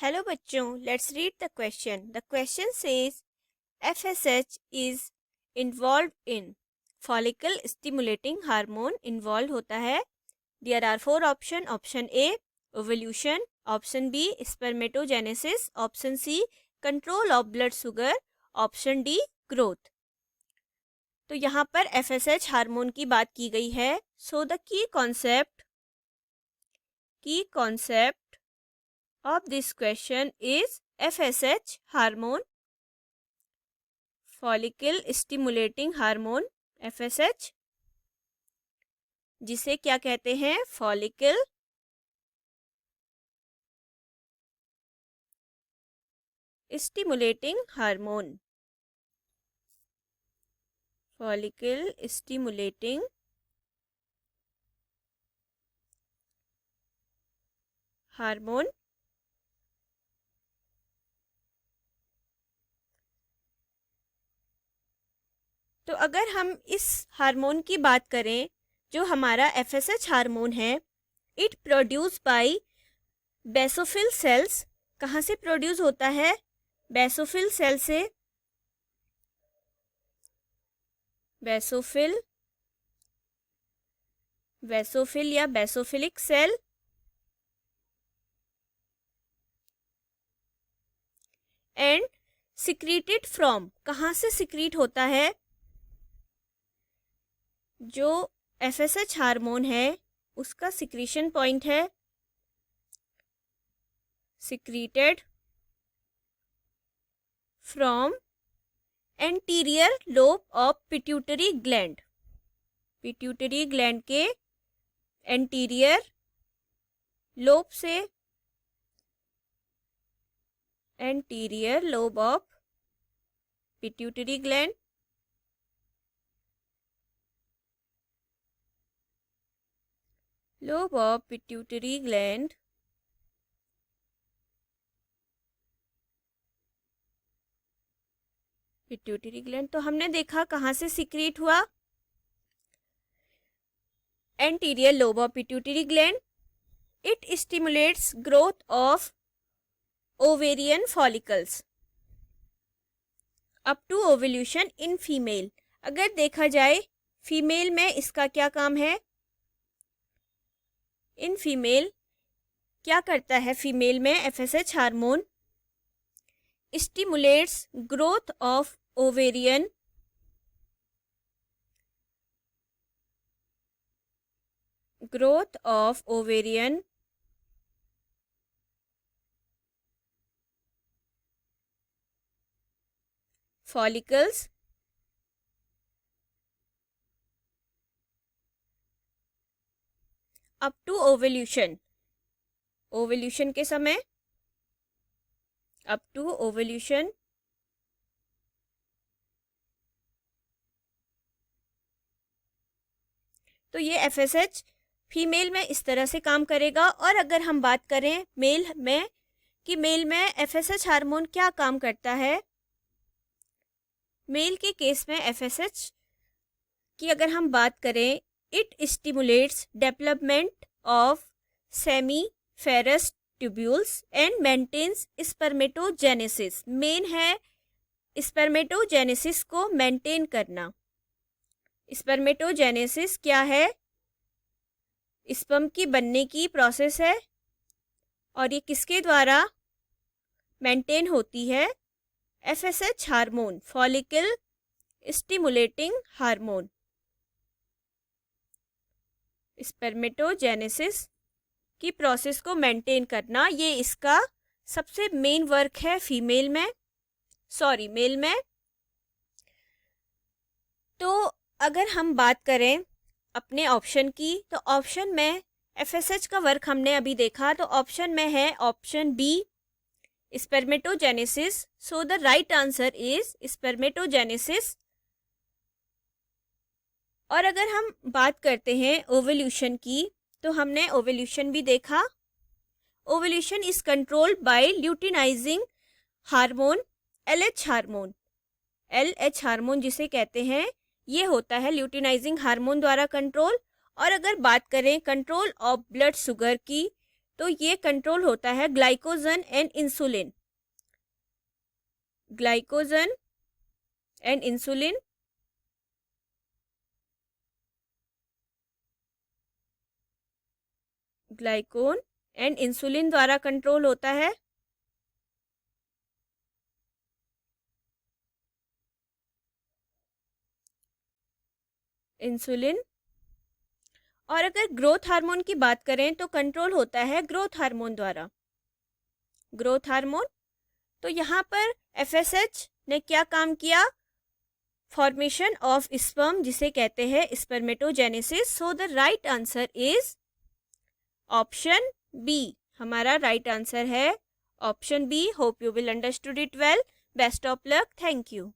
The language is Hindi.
हेलो बच्चों, let's read the question. The question says FSH is involve in follicle stimulating hormone involve होता है। There are 4 option. Option A ovulation, option B spermatogenesis, option C control of blood sugar, option D growth. तो यहाँ पर FSH हार्मोन की बात की गई है। So the key concept of this question is FSH hormone, follicle stimulating hormone FSH, जिसे क्या कहते हैं? Follicle stimulating hormone. Follicle stimulating hormone तो अगर हम इस हार्मोन की बात करें, जो हमारा FSH हार्मोन है, it produce by basophil cells. कहाँ से प्रोड्यूस होता है? बेसोफिल सेल से। बेसोफिल या basophilic cell. And secreted from, कहाँ से सिक्रीट होता है? जो FSH हार्मोन है उसका सिक्रीशन पॉइंट है secreted from anterior lobe of pituitary gland. Pituitary gland के एंटीरियर लोब से, anterior lobe of pituitary gland. Lobe of pituitary gland तो हमने देखा कहाँ से सिक्रीट हुआ? Anterior lobe of pituitary gland. It stimulates growth of ovarian follicles up to ovulation in female. अगर देखा जाए फीमेल में इसका क्या काम है? इन फीमेल क्या करता है? फीमेल में FSH hormone stimulates growth of ovarian follicles up to ovulation. Ovulation के समय, अप टू ओवल्यूशन। तो ये FSH फीमेल में इस तरह से काम करेगा। और अगर हम बात करें मेल में, कि मेल में FSH हार्मोन क्या काम करता है, मेल के केस में FSH की अगर हम बात करें, it stimulates development of seminiferous tubules and maintains spermatogenesis. Main है स्पर्मेटोजेनेसिस को मेंटेन करना। स्पर्मेटोजेनेसिस क्या है? स्पर्म की बनने की प्रोसेस है, और ये किसके द्वारा मेंटेन होती है? FSH hormone, follicle stimulating hormone. Spermatogenesis की प्रोसेस को मेंटेन करना, ये इसका सबसे मेन वर्क है मेल में। तो अगर हम बात करें अपने ऑप्शन की, तो ऑप्शन में FSH का वर्क हमने अभी देखा, तो ऑप्शन में है option B spermatogenesis. So the right answer is spermatogenesis. और अगर हम बात करते हैं ओवल्यूशन की, तो हमने ओवल्यूशन भी देखा। Ovulation is controlled by luteinizing hormone LH hormone जिसे कहते हैं, ये होता है ल्यूटिनाइजिंग हार्मोन द्वारा कंट्रोल। और अगर बात करें कंट्रोल ऑफ ब्लड शुगर की, तो ये कंट्रोल होता है glycogen and insulin. Glycogen and insulin ग्लाइकोन and insulin द्वारा कंट्रोल होता है। इंसुलिन। और अगर ग्रोथ हार्मोन की बात करें तो कंट्रोल होता है ग्रोथ हार्मोन द्वारा। ग्रोथ हार्मोन, तो यहाँ पर एफएसएच ने क्या काम किया? फॉर्मेशन ऑफ स्पर्म, जिसे कहते हैं spermatogenesis. So the right answer is option B. हमारा राइट आंसर है option B. Hope you will understood it well. Best of luck. Thank you.